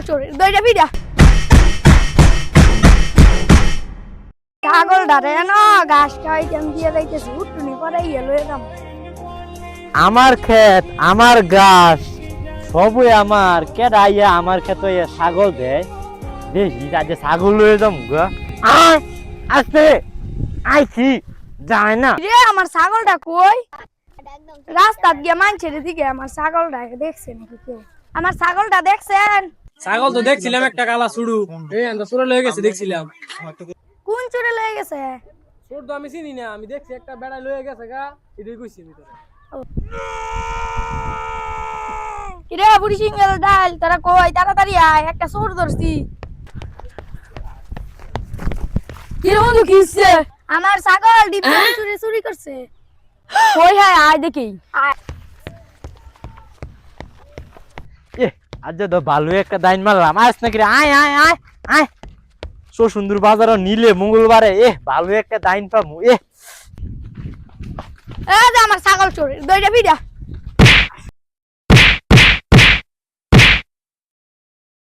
চোরের দইটা ভিড়া ছাগল ডারে না ঘাস খাইতাম দিয়ে যাইতেছি উঠুনি পরে লয়ে যাম। আমার ক্ষেত আমার গাছ সবই আমার কেডাইয়া আমার ক্ষেত ছাগল দেয় দেখি যে ছাগল লয়ে যাম গা আসতে আইছি যায় না রে আমার ছাগলটা কই? রাস্তাত গিয়ে মানছে দিকে আমার ছাগলটা দেখছে নাকি কেউ? আমার ছাগলটা দেখছেন? ছাগল তো দেখছিলাম একটা কালা ছুড়ু এই আন্দা চোরে লয়ে গেছে দেখছিলাম। কোন চোরে লয়ে গেছে? চোর তো আমি চিনি না, আমি দেখছি একটা বেড়ায় লয়ে গেছে গা, এটাই কইছি আমি তোরে। কিরে বুড়ি সিঙ্গেল ডাল তারা কই তাড়াতাড়ি আয় একটা চোর ধরছি। কিরে বন্ধু কিসে? আমার ছাগল ডিম চুরি চুরি করছে। কই হ্যাঁ আয় দেখি আজ তো ভালো একটা দাইন মারলাম আস নাকি রে আয় আয় আয় আয় সো সুন্দর বাজার নিলে মঙ্গলবারে ভালো একটা দাইন পাবো আমার ছাগল চোরের দইটা ভিড়া